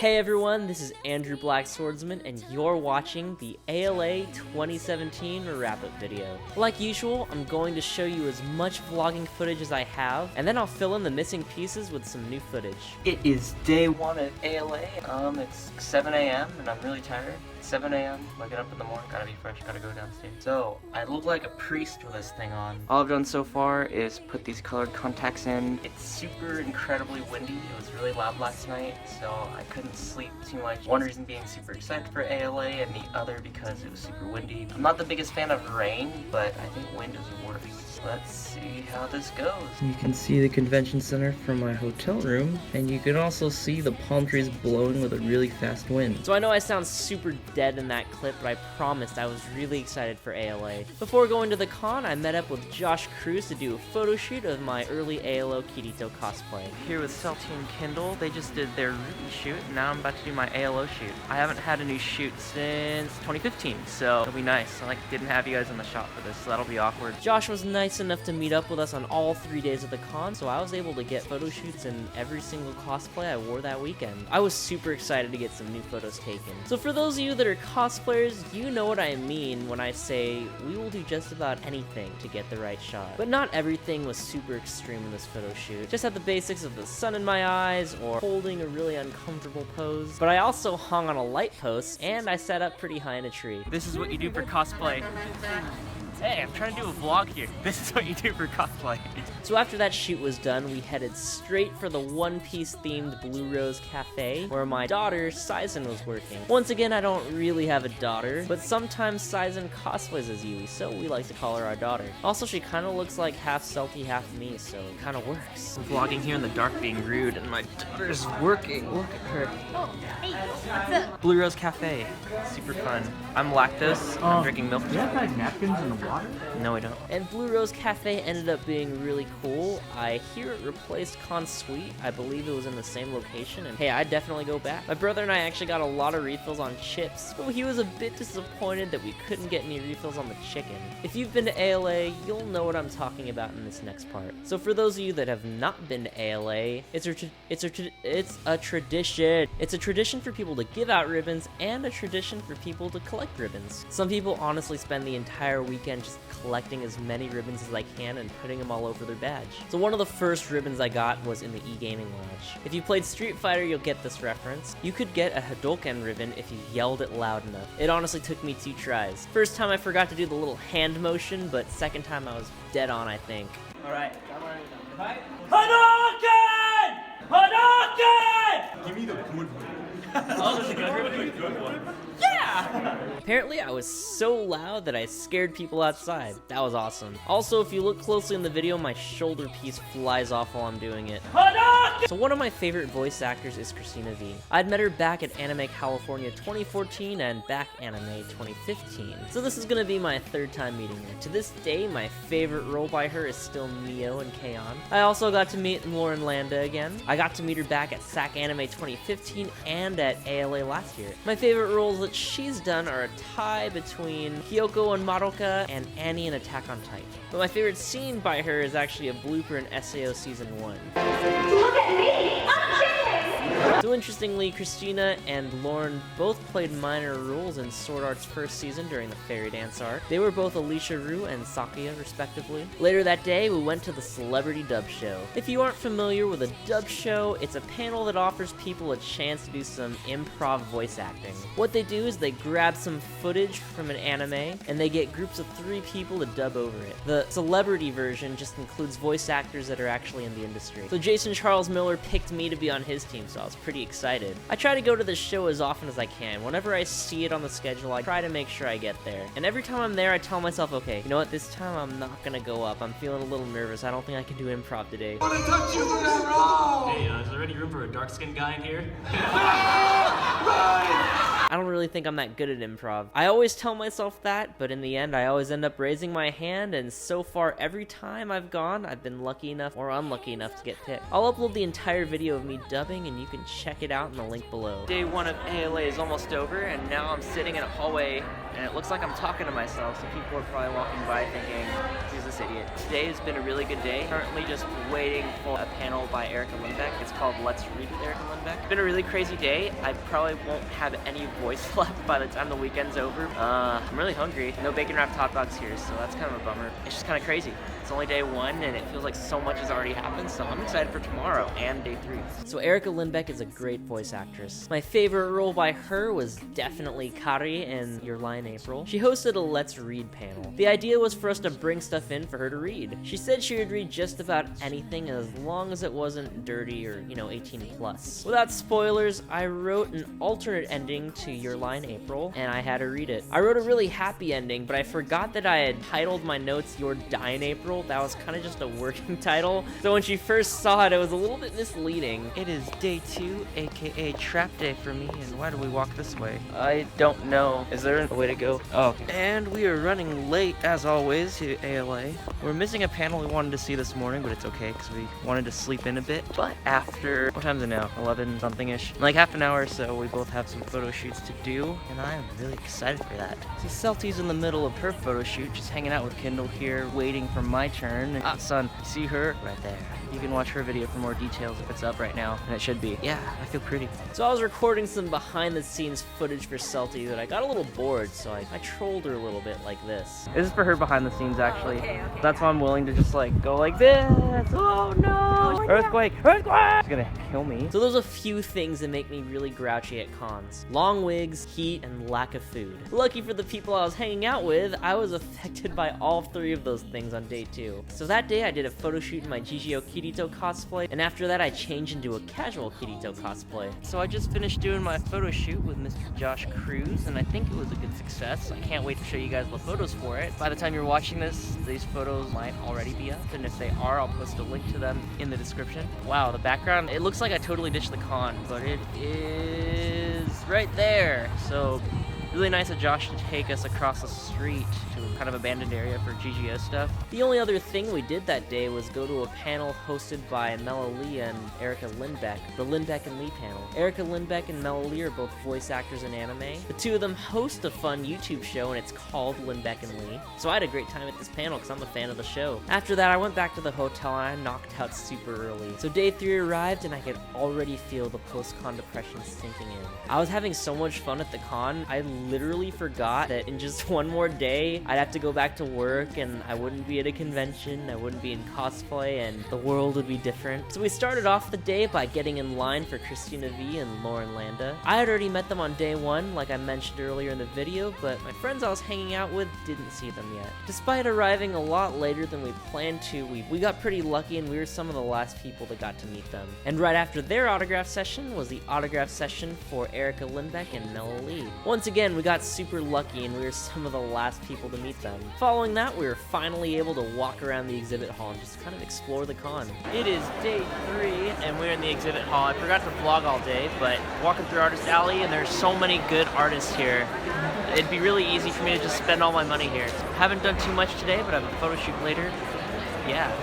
Hey everyone, this is Andrew Black Swordsman, and you're watching the ALA 2017 wrap-up video. Like usual, I'm going to show you as much vlogging footage as I have, and then I'll fill in the missing pieces with some new footage. It is day one at ALA. It's 7 a.m. and I'm really tired. 7 a.m. waking up in the morning, gotta be fresh, gotta go downstairs. So, I look like a priest with this thing on. All I've done so far is put these colored contacts in. It's super incredibly windy. It was really loud last night, so I couldn't sleep too much. One reason being super excited for ALA, and the other because it was super windy. I'm not the biggest fan of rain, but I think wind is worse. Let's see how this goes. You can see the convention center from my hotel room, and you can also see the palm trees blowing with a really fast wind. So I know I sound super dead in that clip, but I promised I was really excited for ALA. Before going to the con, I met up with Josh Cruz to do a photo shoot of my early ALO Kirito cosplay. Here with Celty and Kindle, they just did their Ruby shoot, and now I'm about to do my ALO shoot. I haven't had a new shoot since 2015, so it'll be nice. I didn't have you guys in the shot for this, so that'll be awkward. Josh was nice enough to meet up with us on all 3 days of the con, so I was able to get photo shoots in every single cosplay I wore that weekend. I was super excited to get some new photos taken. So for those of you that are cosplayers, you know what I mean when I say we will do just about anything to get the right shot. But not everything was super extreme in this photo shoot. Just had the basics of the sun in my eyes or holding a really uncomfortable pose. But I also hung on a light post and I sat up pretty high in a tree. This is what you do for cosplay. Hey, I'm trying to do a vlog here. This is what you do for cosplay. So after that shoot was done, we headed straight for the One Piece themed Blue Rose Cafe, where my daughter, Saizen, was working. Once again, I don't really have a daughter, but sometimes Saizen cosplays as Yui, so we like to call her our daughter. Also, she kind of looks like half Celty, half me, so it kind of works. I'm vlogging here in the dark being rude, and my daughter's working. Look at her. Oh, hey, what's up? Blue Rose Cafe. Super fun. I'm lactose. I'm drinking milk. Do you have like napkins in the water? No, we don't. And Blue Rose Cafe ended up being really cool. I hear it replaced Con Suite. I believe it was in the same location, and hey, I'd definitely go back. My brother and I actually got a lot of refills on chips, but he was a bit disappointed that we couldn't get any refills on the chicken. If you've been to ALA, you'll know what I'm talking about in this next part. So for those of you that have not been to ALA, it's a tradition. It's a tradition for people to give out ribbons and a tradition for people to collect ribbons. Some people honestly spend the entire weekend just collecting as many ribbons as I can and putting them all over their badge. So one of the first ribbons I got was in the e-gaming lounge. If you played Street Fighter, you'll get this reference. You could get a Hadouken ribbon if you yelled it loud enough. It honestly took me 2 tries. First time I forgot to do the little hand motion, but second time I was dead on, I think. Alright. Hadouken! Hadouken! Give me the good one. Oh, there's a good one. Yeah! Apparently I was so loud that I scared people outside. That was awesome. Also, if you look closely in the video, my shoulder piece flies off while I'm doing it. So one of my favorite voice actors is Christina V. I'd met her back at Anime California 2014 and Back Anime 2015. So this is gonna be my 3rd time meeting her. To this day, my favorite role by her is still Mio and K-On! I also got to meet Lauren Landa again. I got to meet her back at SAC Anime 2015 and at ALA last year. My favorite roles that she's done are a tie between Kyoko and Madoka and Annie in Attack on Titan. But my favorite scene by her is actually a blooper in SAO Season 1. Look at me! I'm kidding! So interestingly, Christina and Lauren both played minor roles in Sword Art's first season during the Fairy Dance arc. They were both Alicia Rue and Sakuya, respectively. Later that day, we went to the Celebrity Dub Show. If you aren't familiar with a dub show, it's a panel that offers people a chance to do some improv voice acting. What they do is they grab some footage from an anime, and they get groups of 3 people to dub over it. The celebrity version just includes voice actors that are actually in the industry. So Jason Charles Miller picked me to be on his team, so I was pretty excited. I try to go to this show as often as I can. Whenever I see it on the schedule, I try to make sure I get there. And every time I'm there, I tell myself, okay, you know what, this time I'm not gonna go up. I'm feeling a little nervous. I don't think I can do improv today. I wanna touch you for that wrong! Hey, is there any room for a dark-skinned guy in here? I don't really think I'm that good at improv. I always tell myself that, but in the end, I always end up raising my hand, and so far, every time I've gone, I've been lucky enough or unlucky enough to get picked. I'll upload the entire video of me dubbing, and you can check it out in the link below. Day 1 of ALA is almost over, and now I'm sitting in a hallway, and it looks like I'm talking to myself, so people are probably walking by thinking, who's this idiot? Today has been a really good day. Currently just waiting for a panel by Erica Lindbeck. It's called Let's Read with Erica Lindbeck. It's been a really crazy day. I probably won't have any voice left by the time the weekend's over. I'm really hungry. No bacon wrapped hot dogs here, so that's kind of a bummer. It's just kind of crazy. It's only day 1, and it feels like so much has already happened, so I'm excited for tomorrow and day 3. So Erica Lindbeck is a great voice actress. My favorite role by her was definitely Kari in Your Lie in April. She hosted a Let's Read panel. The idea was for us to bring stuff in for her to read. She said she would read just about anything as long as it wasn't dirty or, 18 plus. Without spoilers, I wrote an alternate ending to Your Lie in April, and I had her read it. I wrote a really happy ending, but I forgot that I had titled my notes Your Die in April. That was kind of just a working title. So when she first saw it, it was a little bit misleading. It is day 2, aka trap day for me, and why do we walk this way? I don't know. Is there a way to go? Oh, okay. And we are running late, as always, to ALA. We're missing a panel we wanted to see this morning, but it's okay, because we wanted to sleep in a bit. But after, what time is it now? 11 something-ish? Like half an hour or so, we both have some photo shoots to do, and I am really excited for that. See, Celty's in the middle of her photo shoot, just hanging out with Kendall here, waiting for my turn. Ah, son, you see her? Right there. You can watch her video for more details if it's up right now, and it should be. Yeah, I feel pretty. So I was recording some behind-the-scenes footage for Celty, but I got a little bored, so I trolled her a little bit like this. This is for her behind-the-scenes, actually. Okay. That's why I'm willing to just, go like this. Oh, no! Earthquake! Earthquake! It's gonna kill me. So there's a few things that make me really grouchy at cons. Long wigs, heat, and lack of food. Lucky for the people I was hanging out with, I was affected by all 3 of those things on day 2. So that day I did a photo shoot in my Gigio Kirito cosplay, and after that I changed into a casual Kirito cosplay. So I just finished doing my photo shoot with Mr. Josh Cruz, and I think it was a good success. I can't wait to show you guys the photos for it. By the time you're watching this, these photos might already be up, and if they are, I'll post a link to them in the description. Wow, the background, it looks like I totally ditched the con, but it is right there. So really nice of Josh to take us across the street to a kind of abandoned area for GGO stuff. The only other thing we did that day was go to a panel hosted by AmaLee and Erica Lindbeck, the Lindbeck and Lee panel. Erica Lindbeck and AmaLee are both voice actors in anime. The 2 of them host a fun YouTube show, and it's called Lindbeck and Lee. So I had a great time at this panel because I'm a fan of the show. After that, I went back to the hotel and I knocked out super early. So day 3 arrived, and I could already feel the post-con depression sinking in. I was having so much fun at the con, I literally forgot that in just one more day, I'd have to go back to work, and I wouldn't be at a convention, I wouldn't be in cosplay, and the world would be different. So we started off the day by getting in line for Christina V and Lauren Landa. I had already met them on day 1, like I mentioned earlier in the video, but my friends I was hanging out with didn't see them yet. Despite arriving a lot later than we planned to, we got pretty lucky, and we were some of the last people that got to meet them. And right after their autograph session was the autograph session for Erica Lindbeck and AmaLee. Once again, we got super lucky, and we were some of the last people to meet them. Following that, we were finally able to walk around the exhibit hall and just kind of explore the con. It is day 3, and we're in the exhibit hall. I forgot to vlog all day, but walking through Artist Alley, and there's so many good artists here. It'd be really easy for me to just spend all my money here. Haven't done too much today, but I have a photo shoot later. Yeah.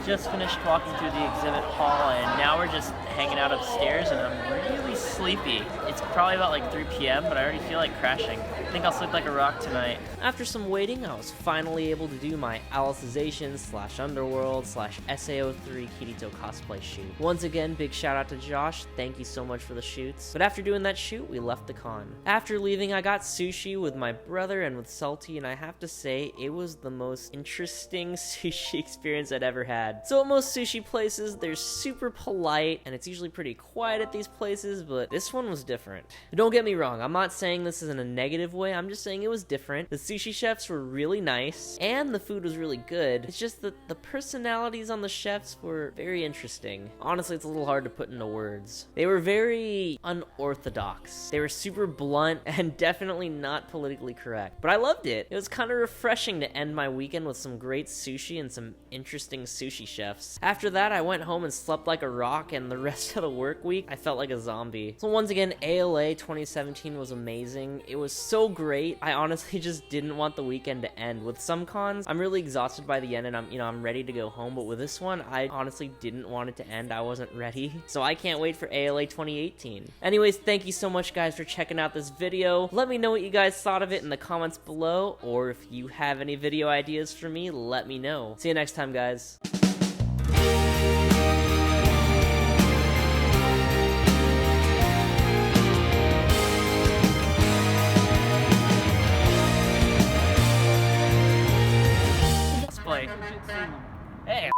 Just finished walking through the exhibit hall, and now we're just hanging out upstairs, and I'm really sleepy. It's probably about like 3 p.m., but I already feel like crashing. I think I'll sleep like a rock tonight. After some waiting, I was finally able to do my Alicization / Underworld / SAO3 Kirito cosplay shoot. Once again, big shout out to Josh. Thank you so much for the shoots. But after doing that shoot, we left the con. After leaving, I got sushi with my brother and with Celty, and I have to say, it was the most interesting sushi experience I'd ever had. So at most sushi places, they're super polite, and it's usually pretty quiet at these places, but this one was different. Don't get me wrong, I'm not saying this is in a negative way, I'm just saying it was different. The sushi chefs were really nice, and the food was really good. It's just that the personalities on the chefs were very interesting. Honestly, it's a little hard to put into words. They were very unorthodox. They were super blunt and definitely not politically correct. But I loved it. It was kind of refreshing to end my weekend with some great sushi and some interesting sushi sushi chefs. After that, I went home and slept like a rock, and the rest of the work week, I felt like a zombie. So once again, ALA 2017 was amazing. It was so great. I honestly just didn't want the weekend to end. With some cons, I'm really exhausted by the end, and I'm ready to go home, but with this one, I honestly didn't want it to end. I wasn't ready. So I can't wait for ALA 2018. Anyways, thank you so much, guys, for checking out this video. Let me know what you guys thought of it in the comments below, or if you have any video ideas for me, let me know. See you next time, guys. Let's play. Hey.